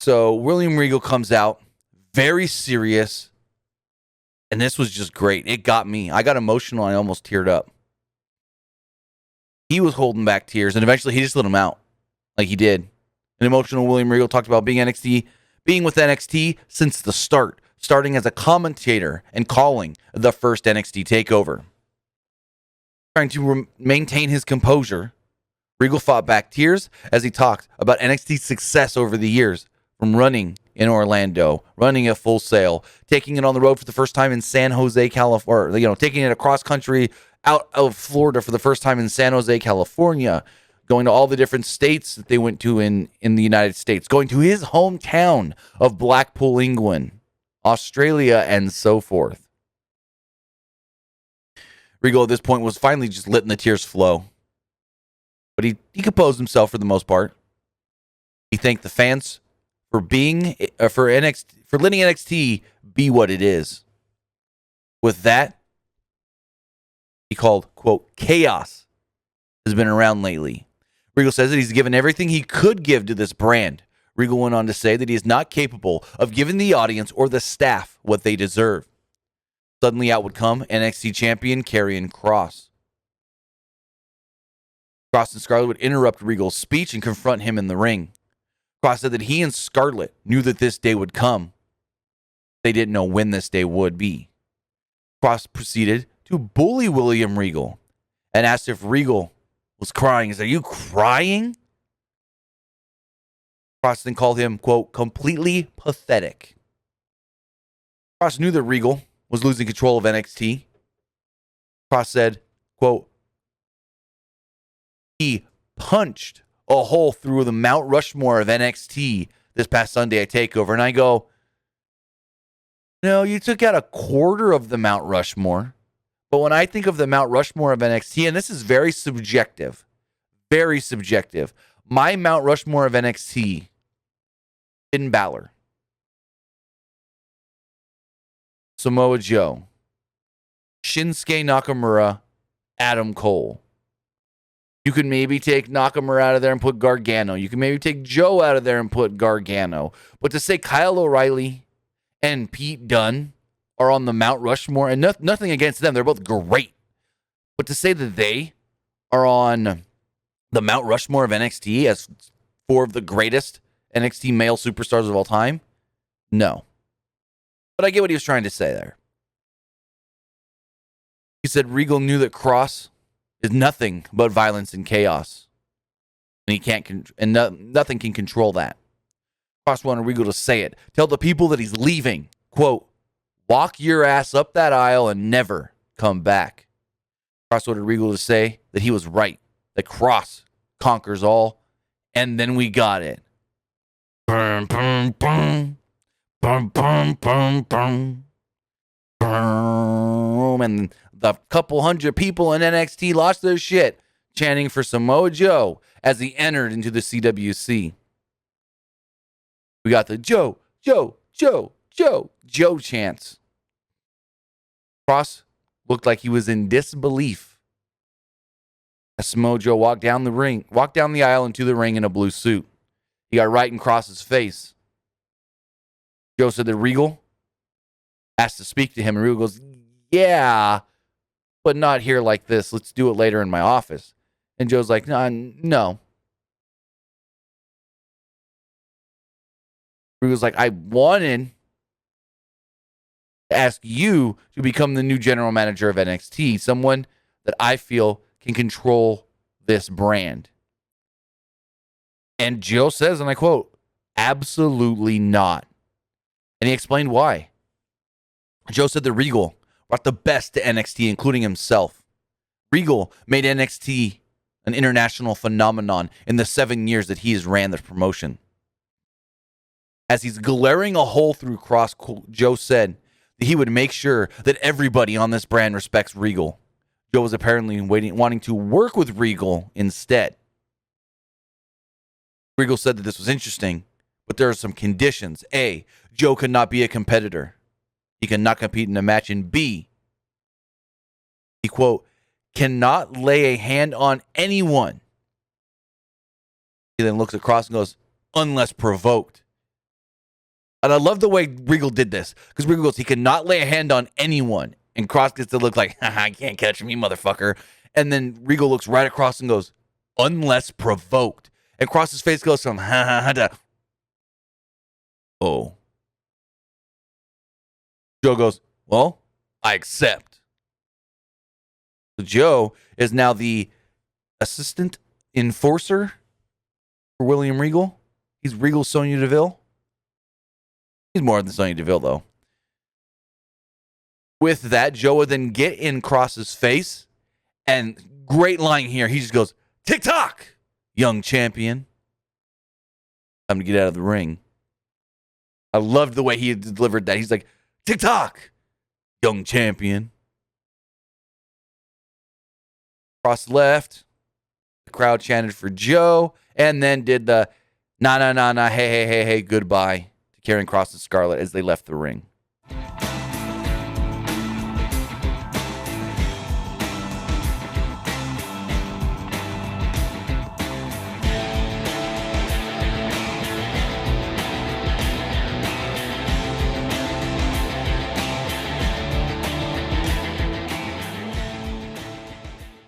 So William Regal comes out, very serious, and this was just great. It got me. I got emotional. I almost teared up. He was holding back tears, and eventually he just let them out, like he did. An emotional William Regal talked about being with NXT since the start, starting as a commentator and calling the first NXT takeover. Trying to maintain his composure, Regal fought back tears as he talked about NXT's success over the years, from running in Orlando, running at Full Sail, taking it on the road for the first time in San Jose, California, taking it across country out of Florida for the first time in San Jose, California, going to all the different states that they went to in the United States, going to his hometown of Blackpool, England, Australia, and so forth. Regal at this point was finally just letting the tears flow. But he composed himself for the most part. He thanked the fans for letting NXT be what it is. With that, he called, quote, chaos has been around lately. Regal says that he's given everything he could give to this brand. Regal went on to say that he is not capable of giving the audience or the staff what they deserve. Suddenly out would come NXT champion Karrion Kross. Kross and Scarlett would interrupt Regal's speech and confront him in the ring. Kross said that he and Scarlett knew that this day would come. They didn't know when this day would be. Kross proceeded to bully William Regal and asked if Regal was crying. He said, "Are you crying?" Kross then called him, quote, completely pathetic. Kross knew that Regal was losing control of NXT. Kross said, quote, he punched a hole through the Mount Rushmore of NXT this past Sunday at TakeOver. And I go, no, you took out a quarter of the Mount Rushmore. But when I think of the Mount Rushmore of NXT, and this is very subjective, my Mount Rushmore of NXT, Finn Balor, Samoa Joe, Shinsuke Nakamura, Adam Cole. You could maybe take Nakamura out of there and put Gargano. You can maybe take Joe out of there and put Gargano. But to say Kyle O'Reilly and Pete Dunne are on the Mount Rushmore, and nothing against them, they're both great. But to say that they are on the Mount Rushmore of NXT as four of the greatest NXT male superstars of all time, no. But I get what he was trying to say there. He said Regal knew that Kross is nothing but violence and chaos, and he can't, nothing can control that. Kross wanted Regal to say it. Tell the people that he's leaving. Quote, walk your ass up that aisle and never come back. Kross wanted Regal to say that he was right, that Kross conquers all, and then we got it. Boom, boom, boom. Boom, boom, boom, boom. Boom. And the couple hundred people in NXT lost their shit chanting for Samoa Joe as he entered into the CWC. We got the Joe, Joe, Joe, Joe, Joe chants. Kross looked like he was in disbelief as Samoa Joe walked down the aisle into the ring in a blue suit. He got right in Kross's face. Joe said that Regal asked to speak to him, and Regal goes, yeah, but not here like this. Let's do it later in my office. And Joe's like, no. Regal's like, I wanted to ask you to become the new general manager of NXT, someone that I feel can control this brand. And Joe says, and I quote, absolutely not. And he explained why. Joe said that Regal brought the best to NXT, including himself. Regal made NXT an international phenomenon in the 7 years that he has ran the promotion. As he's glaring a hole through Kross, Joe said that he would make sure that everybody on this brand respects Regal. Joe was apparently wanting to work with Regal instead. Regal said that this was interesting, but there are some conditions. A, Joe could not be a competitor. He cannot compete in a match. And B, he, quote, cannot lay a hand on anyone. He then looks at Kross and goes, unless provoked. And I love the way Regal did this, because Regal goes, he cannot lay a hand on anyone. And Cross gets to look like, I can't catch me, motherfucker. And then Regal looks right across and goes, unless provoked. And Cross's face goes from, to, oh. Joe goes, well, I accept. So Joe is now the assistant enforcer for William Regal. He's Regal Sonya Deville. He's more than Sonya Deville, though. With that, Joe would then get in Cross's face. And great line here. He just goes, TikTok, young champion. Time to get out of the ring. I loved the way he delivered that. He's like, TikTok, young champion. Cross left. The crowd chanted for Joe. And then did the, nah, hey, goodbye. To Karrion Kross and Scarlett as they left the ring.